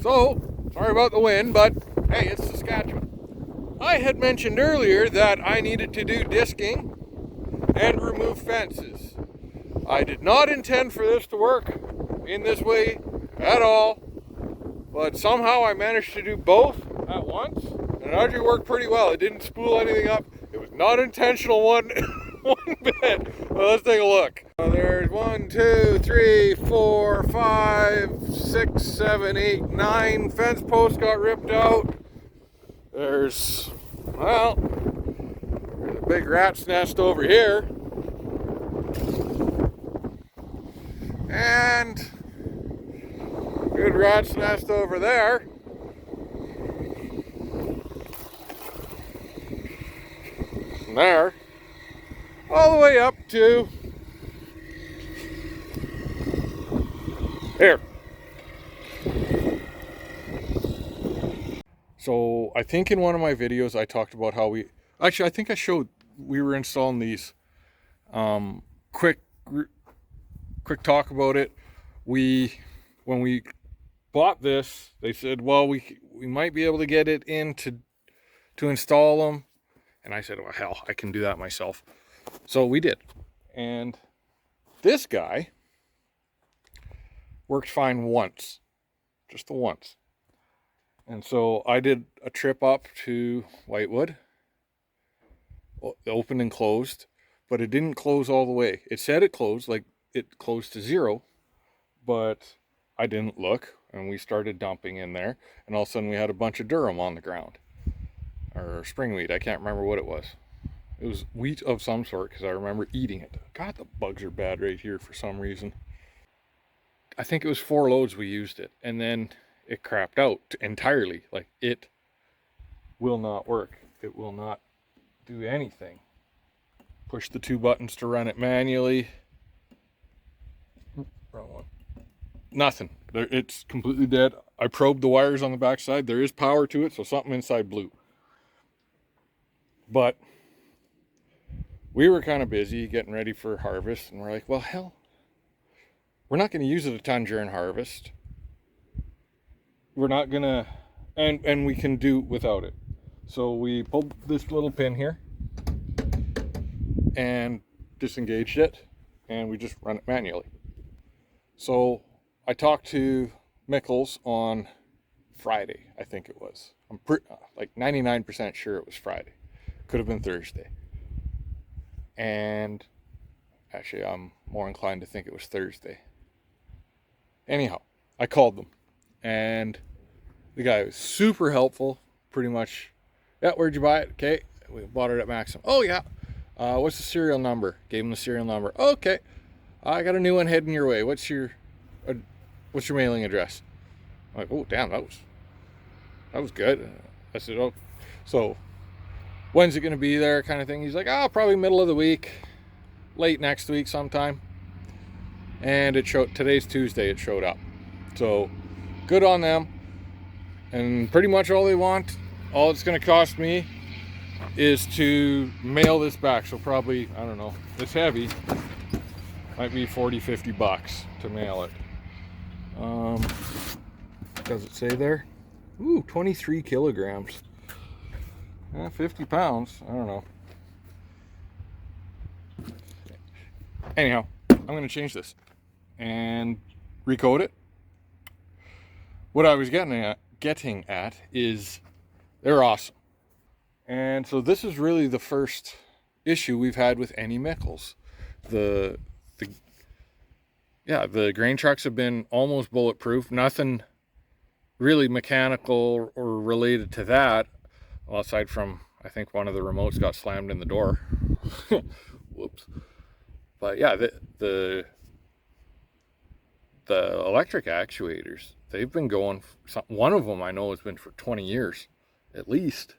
So, sorry about the wind, but hey, it's Saskatchewan. I had mentioned earlier that I needed to do disking and remove fences. I did not intend for this to work in this way at all, but somehow I managed to do both at once, and it actually worked pretty well. It didn't spool anything up. It was not intentional one bit. Well, let's take a look. There's 1, 2, 3, 4, 5, 6, 7, 8, 9 fence posts got ripped out. There's a big rat's nest over here. And good rat's nest over there. From there, all the way up to here. So I think in one of my videos I talked about how I think I showed we were installing these. Quick talk about it. When we bought this, they said, well, we might be able to get it in to install them. And I said, well, hell, I can do that myself. So we did. And this guy worked fine once. Just the once. And so I did a trip up to Whitewood. Opened and closed. But it didn't close all the way. It said it closed, like it closed to 0. But I didn't look. And we started dumping in there. And all of a sudden we had a bunch of durum on the ground. Or spring wheat. I can't remember what it was. It was wheat of some sort because I remember eating it. God, the bugs are bad right here for some reason. I think it was 4 loads we used it. And then it crapped out entirely. Like, it will not work. It will not do anything. Push the 2 buttons to run it manually. Wrong one. Nothing. It's completely dead. I probed the wires on the backside. There is power to it, so something inside blew. But we were kind of busy getting ready for harvest, and we're like, well, hell, we're not going to use it a ton during harvest. We're not going to, and we can do without it. So we pulled this little pin here and disengaged it, and we just run it manually. So I talked to Mickles on Friday, I think it was. I'm like 99% sure it was Friday. Could have been Thursday. And actually, I'm more inclined to think it was Thursday. Anyhow, I called them. And the guy was super helpful. Pretty much, yeah, where'd you buy it? Okay, we bought it at Maxim. Oh, yeah. What's the serial number? Gave him the serial number. Okay, I got a new one heading your way. What's your mailing address? I'm like, oh, damn, that was good. I said, oh, so when's it going to be there, kind of thing? He's like, oh, probably middle of the week, late next week sometime. And it showed, today's Tuesday, it showed up. So good on them. And pretty much all it's going to cost me is to mail this back. So probably, I don't know, it's heavy. Might be 40, 50 bucks to mail it. Does it say there? Ooh, 23 kilograms. 50 pounds. I don't know. Anyhow, I'm going to change this and recode it. What I was getting at is they're awesome. And so this is really the first issue we've had with any Mickles. The grain trucks have been almost bulletproof. Nothing really mechanical or related to that. Well, aside from, I think one of the remotes got slammed in the door. Whoops. But yeah, the electric actuators, they've been going, one of them I know has been for 20 years, at least.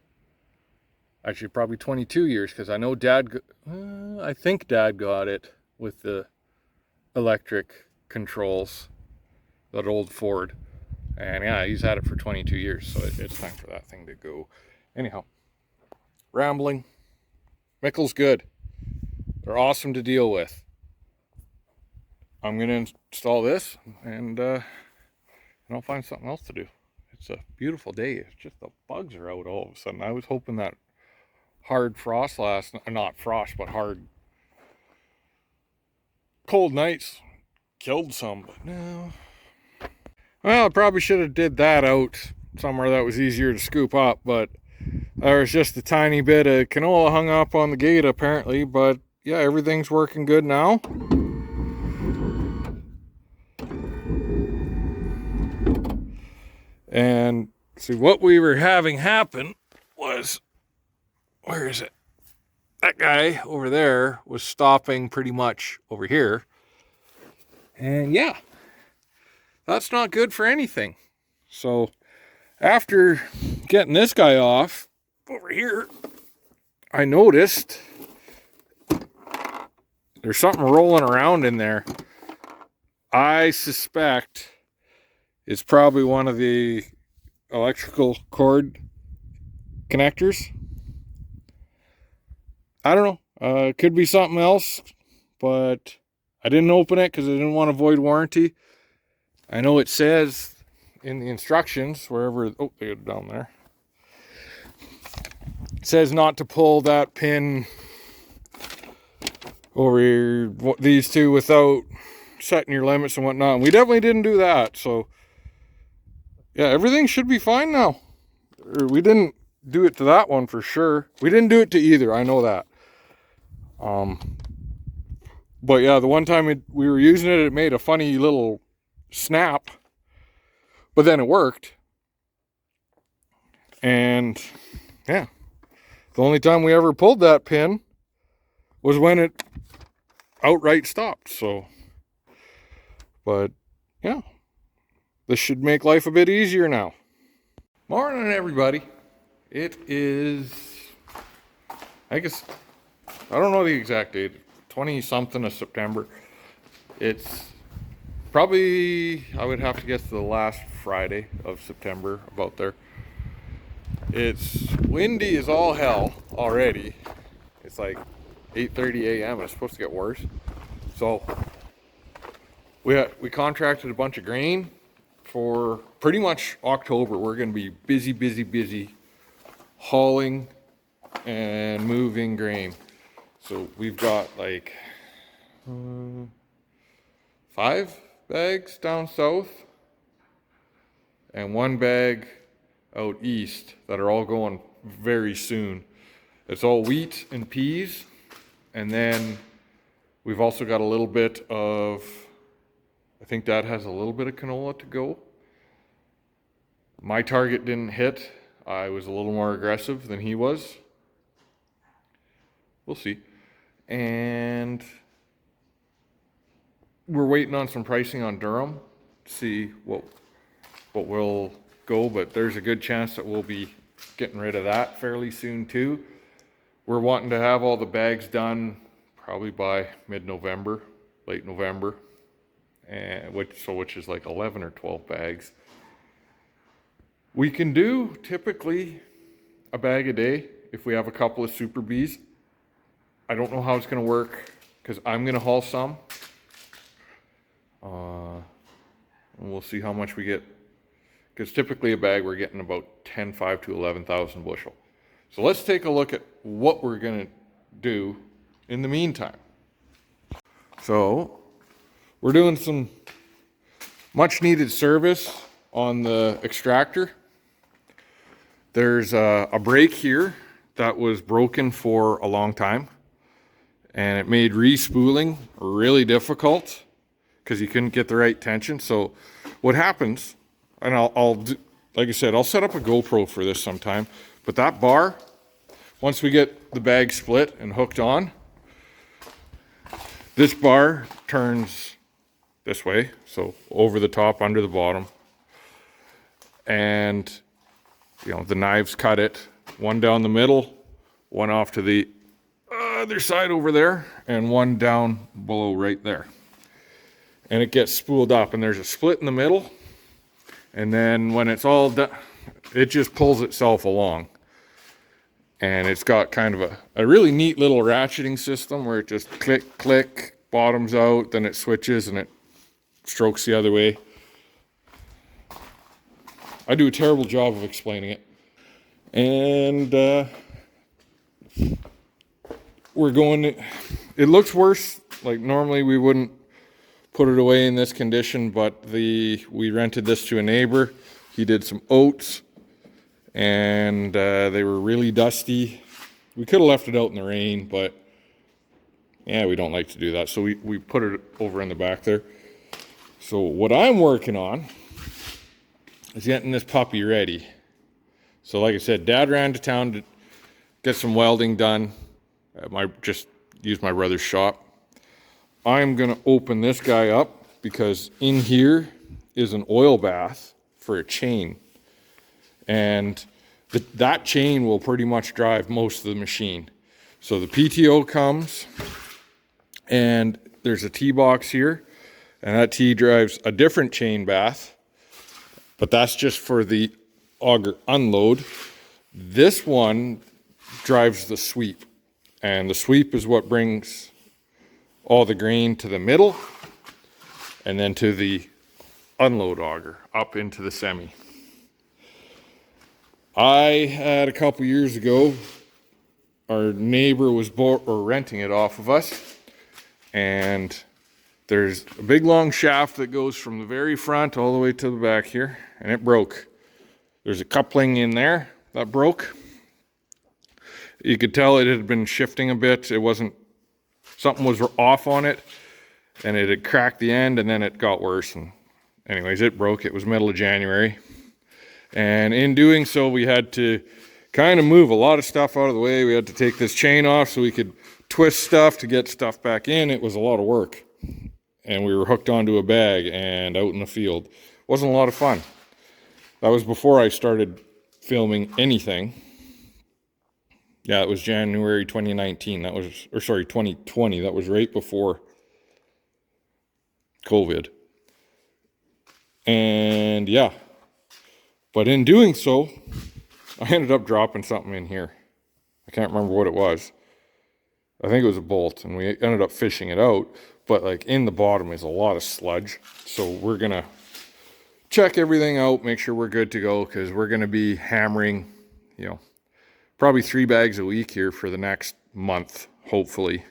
Actually, probably 22 years, because I know I think Dad got it with the electric controls, that old Ford. And yeah, he's had it for 22 years, so it's time for that thing to go. Anyhow, rambling. Mickle's good. They're awesome to deal with. I'm going to install this, and I'll find something else to do. It's a beautiful day. It's just the bugs are out all of a sudden. I was hoping that hard frost not frost, but hard cold nights killed some, but no. Well, I probably should have did that out somewhere that was easier to scoop up, but there was just a tiny bit of canola hung up on the gate apparently, but yeah, everything's working good now. And see, what we were having happen was, where is it? That guy over there was stopping pretty much over here. And yeah, that's not good for anything. So after getting this guy off over here, I noticed there's something rolling around in there. I suspect it's probably one of the electrical cord connectors. I don't know. It could be something else, but I didn't open it because I didn't want to void warranty. I know it says in the instructions, wherever, oh, they're down there. It says not to pull that pin over these two without setting your limits and whatnot. And we definitely didn't do that. So yeah, everything should be fine now. We didn't do it to that one for sure. We didn't do it to either. I know that. But yeah, the one time we were using it, it made a funny little snap, but then it worked. And yeah, the only time we ever pulled that pin was when it outright stopped. So, but yeah, this should make life a bit easier now. Morning, everybody. It is, I guess, I don't know the exact date, 20-something of September. It's probably, I would have to guess, the last Friday of September, about there. It's windy as all hell already. It's like 8:30 a.m. It's supposed to get worse. So we contracted a bunch of grain for pretty much October. We're going to be busy hauling and moving grain. So we've got like 5 bags down south and 1 bag out east that are all going very soon. It's all wheat and peas, and then we've also got a little bit of, I think Dad has a little bit of canola to go. My target didn't hit. I was a little more aggressive than he was. We'll see. And we're waiting on some pricing on Durham to see what will go, but there's a good chance that we'll be getting rid of that fairly soon too. We're wanting to have all the bags done probably by mid-November, late November, and which is like 11 or 12 bags. We can do typically a bag a day if we have a couple of super bees. I don't know how it's going to work because I'm going to haul some. And we'll see how much we get. Because typically a bag we're getting about 10,500 to 11,000 bushel. So let's take a look at what we're going to do in the meantime. So we're doing some much needed service on the extractor. There's a brake here that was broken for a long time, and it made re-spooling really difficult because you couldn't get the right tension. So what happens, and I'll do, like I said, I'll set up a GoPro for this sometime, but that bar, once we get the bag split and hooked on, this bar turns this way, so over the top, under the bottom, and you know, the knives cut it, one down the middle, one off to the other side over there, and one down below right there. And it gets spooled up, and there's a split in the middle, and then when it's all done, it just pulls itself along. And it's got kind of a really neat little ratcheting system where it just click, click, bottoms out, then it switches and it strokes the other way. I do a terrible job of explaining it. And we're going to, it looks worse. Like normally we wouldn't put it away in this condition, but we rented this to a neighbor. He did some oats and they were really dusty. We could have left it out in the rain, but yeah, we don't like to do that. So we put it over in the back there. So what I'm working on is getting this puppy ready. So like I said, Dad ran to town to get some welding done. Just use my brother's shop. I'm gonna open this guy up because in here is an oil bath for a chain. And that chain will pretty much drive most of the machine. So the PTO comes and there's a T-box here, and that T drives a different chain bath, but that's just for the auger unload. This one drives the sweep, and the sweep is what brings all the grain to the middle and then to the unload auger up into the semi. I had a couple years ago, our neighbor was renting it off of us, and there's a big long shaft that goes from the very front all the way to the back here, and it broke. There's a coupling in there that broke. You could tell it had been shifting a bit. Something was off on it, and it had cracked the end, and then it got worse. And anyways, it broke. It was middle of January. And in doing so, we had to kind of move a lot of stuff out of the way. We had to take this chain off so we could twist stuff to get stuff back in. It was a lot of work. And we were hooked onto a bag and out in the field. Wasn't a lot of fun. That was before I started filming anything. Yeah, it was January 2019. 2020. That was right before COVID. And yeah. But in doing so, I ended up dropping something in here. I can't remember what it was. I think it was a bolt, and we ended up fishing it out. But like in the bottom is a lot of sludge. So we're gonna check everything out, make sure we're good to go, because we're gonna be hammering, probably 3 bags a week here for the next month, hopefully.